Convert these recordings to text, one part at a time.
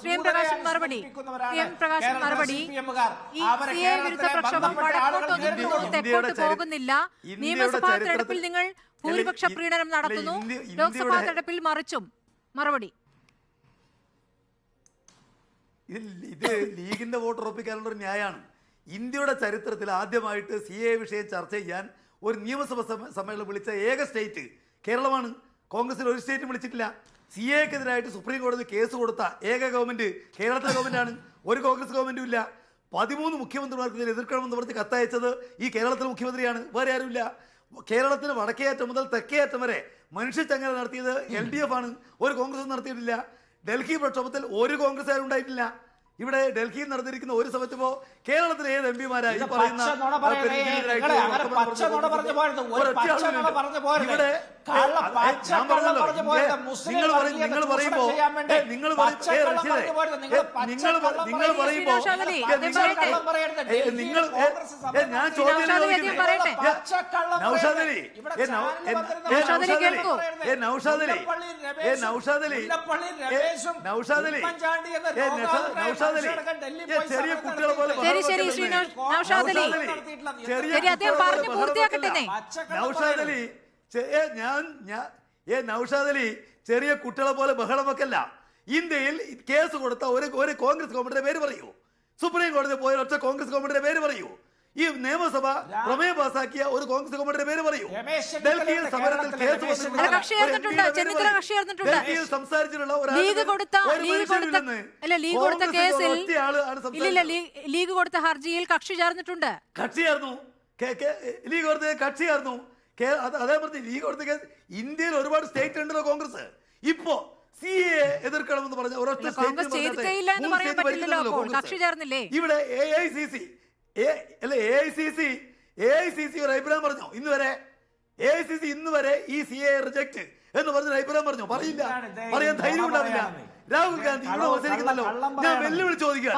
ശ്രീ പ്രകാശൻ മറുപടി വിരുദ്ധ പ്രക്ഷോഭം വടക്കോട്ടൊന്നും തെക്കോട്ട് പോകുന്നില്ല. നിയമസഭാ തെരഞ്ഞെടുപ്പിൽ നിങ്ങൾ ഭൂരിപക്ഷ പ്രീണനം നടത്തുന്നു, ലോക്സഭാ തെരഞ്ഞെടുപ്പിൽ മറിച്ചും. മറുപടി. ഇത് ലീഗിന്റെ വോട്ട് ഉറപ്പിക്കാനുള്ള ഒരു ന്യായമാണ്. ഇന്ത്യയുടെ ചരിത്രത്തിൽ ആദ്യമായിട്ട് CAA വിഷയം ചർച്ച ചെയ്യാൻ ഒരു നിയമസഭ സമ്മേളനം വിളിച്ച ഏക സ്റ്റേറ്റ് കേരളമാണ്. കോൺഗ്രസിൽ ഒരു സ്റ്റേറ്റും വിളിച്ചിട്ടില്ല. CAAക്കെതിരായിട്ട് സുപ്രീം കോടതി കേസ് കൊടുത്ത ഏക ഗവൺമെന്റ് കേരളത്തിലെ ഗവൺമെന്റാണ്. ഒരു കോൺഗ്രസ് ഗവൺമെന്റും ഇല്ല. 13 മുഖ്യമന്ത്രിമാർക്ക് ഇതിനെ എതിർക്കണമെന്ന് പറഞ്ഞ് കത്തയച്ചത് ഈ കേരളത്തിലെ മുഖ്യമന്ത്രിയാണ്, വേറെ ആരുമില്ല. കേരളത്തിന് വടക്കേയറ്റം മുതൽ തെക്കേയറ്റം വരെ മനുഷ്യച്ചങ്ങല നടത്തിയത് LDF ആണ്, ഒരു കോൺഗ്രസും നടത്തിയിട്ടില്ല. ഡൽഹി പ്രക്ഷോഭത്തിൽ ഒരു കോൺഗ്രസ്സുകാരും ഉണ്ടായിട്ടില്ല. ഇവിടെ ഡൽഹിയിൽ നടന്നിരിക്കുന്ന ഒരു സമയത്തിപ്പോ കേരളത്തിലെ ഏത് എംപിമാരായി പറയുന്ന ഞാൻ ചോദ്യം ചെറിയ കുട്ടികളെ പോലെ നൗഷാദ് അലി ചെറിയ കുട്ടികളെ പോലെ ബഹളം വെക്കല്ല. ഇന്ത്യയിൽ കേസ് കൊടുത്ത ഒരു കോൺഗ്രസ് ഗവൺമെന്റിന്റെ പേര് പറയൂ. സുപ്രീം കോടതി പോയ ഒറ്റ കോൺഗ്രസ് ഗവൺമെന്റിന്റെ പേര് പറയൂ. ഈ നിയമസഭ പ്രമേയം പാസാക്കിയ ഒരു കോൺഗ്രസ് ഗവൺമെന്റിന്റെ പേര് പറയൂ. ഡൽഹിയിൽ സമരത്തിൽ കേസ് സംസാരിച്ചിട്ടുള്ള ലീഗ് കൊടുത്ത ഹർജിയിൽ കക്ഷി ചേർന്നിട്ടുണ്ട്. കക്ഷി ചേർന്നു. അതേ പറഞ്ഞ് ലീഗ് കൊടുത്ത കേസ് ഇന്ത്യയിൽ ഒരുപാട് സ്റ്റേറ്റ് ഉണ്ടല്ലോ കോൺഗ്രസ്. ഇപ്പോ CAA എതിർക്കണമെന്ന് പറഞ്ഞ ഒരൊറ്റ ഇവിടെ AICC ഒരു അഭിപ്രായം പറഞ്ഞോ? ഇന്നുവരെ AICC ഇന്നുവരെ ഈ CAA റിജക്ട് എന്ന് പറഞ്ഞ അഭിപ്രായം പറഞ്ഞോ? പറയില്ല, പറയാൻ ധൈര്യം ഉണ്ടാവില്ല. രാഹുൽ ഗാന്ധി ഇവിടെ മത്സരിക്കുന്നല്ലോ. ഞാൻ വെല്ലുവിളി ചോദിക്കാം.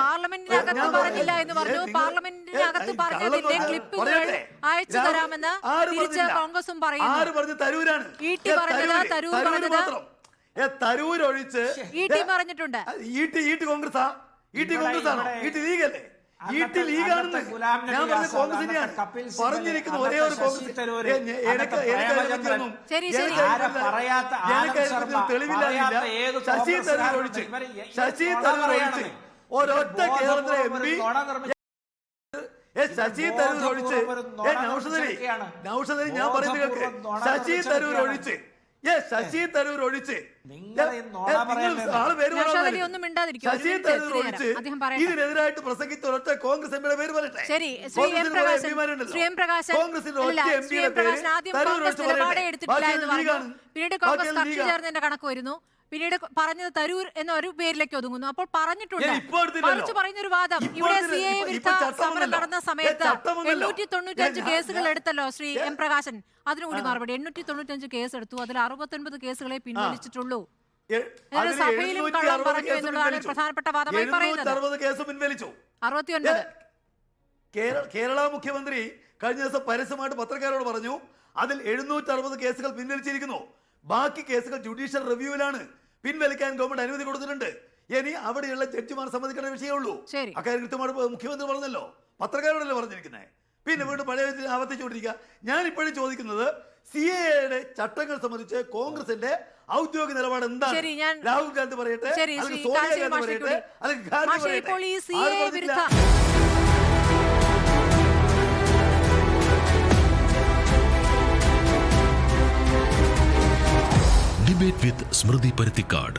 ആര് പറഞ്ഞു? തരൂരാണ്. തരൂർ ഒഴിച്ച് പറഞ്ഞിട്ടുണ്ട്. കോൺഗ്രസ് ആണോ? ലീഗല്ലേ? ലീഗാണെന്ന് ഞാൻ പറഞ്ഞ കോൺഗ്രസിനെയാണ് പറഞ്ഞിരിക്കുന്ന ഒരേ ഒരു കോൺഗ്രസ്. തെളിവില്ല. ശശി തരൂർ ഒഴിച്ച് ഒരൊറ്റ കേരളത്തിലെ MP ശശി തരൂർ ഒഴിച്ച് നൗഷദ് അലി ഞാൻ പറയുന്നത് കേൾക്ക്. ശശി തരൂർ ഒഴിച്ച് ശശി തരൂർ ഒഴിച്ച് ഇതിനെതിരായിട്ട് പ്രസംഗിച്ച ഒരൊറ്റ കോൺഗ്രസ് എംപിയുടെ പേര് പറയട്ടെ. പിന്നീട് കോൺഗ്രസ് കക്ഷി ചേർന്നതിന്റെ കണക്ക് വരുന്നു. പിന്നീട് പറഞ്ഞത് തരൂർ എന്ന ഒരു പേരിലേക്ക് ഒതുങ്ങുന്നു. അപ്പോൾ പറഞ്ഞിട്ടുണ്ട്, മറിച്ച് പറയുന്നൊരു വാദം ഇവിടെ CAA വിരുദ്ധ സമരം നടന്ന സമയത്ത് 895 കേസുകൾ എടുത്തല്ലോ ശ്രീ M പ്രകാശൻ. അതിനുകൂടി മറുപടി. 895 കേസ് എടുത്തു, അതിൽ 69 കേസുകളെ പിൻവലിച്ചിട്ടുള്ളൂ. സഭയിലും കള്ളം പറഞ്ഞു എന്നുള്ളതാണ് പ്രധാനപ്പെട്ട വാദമായി പറയുന്നത്. 69 കേരള മുഖ്യമന്ത്രി കഴിഞ്ഞ ദിവസം പരസ്യമായിട്ട് പത്രക്കാരോട് പറഞ്ഞു അതിൽ 760 കേസുകൾ പിൻവലിച്ചിരിക്കുന്നു. ബാക്കി കേസുകൾ ജുഡീഷ്യൽ റിവ്യൂവിലാണ്. പിൻവലിക്കാൻ ഗവൺമെന്റ് അനുമതി കൊടുത്തിട്ടുണ്ട്. ഇനി അവിടെയുള്ള ജഡ്ജിമാർ സമ്മതിക്കേണ്ട വിഷയമുള്ളൂ. അക്കാര്യം കൃത്യമായിട്ട് മുഖ്യമന്ത്രി പറഞ്ഞല്ലോ, പത്രക്കാരോടല്ലേ പറഞ്ഞിരിക്കുന്നത്. പിന്നെ വീണ്ടും പഴയ ആവർത്തിച്ചുകൊണ്ടിരിക്കുക. ഞാൻ ഇപ്പോഴും ചോദിക്കുന്നത് CAAയുടെ ചട്ടങ്ങൾ സംബന്ധിച്ച് കോൺഗ്രസിന്റെ ഔദ്യോഗിക നിലപാട് എന്താണ്? രാഹുൽ ഗാന്ധി പറയട്ടെ, സോണിയ ഗാന്ധി പറയട്ടെ, അല്ലെങ്കിൽ ഗാന്ധി പറയട്ടെ. Debate with Smriti Parthikad.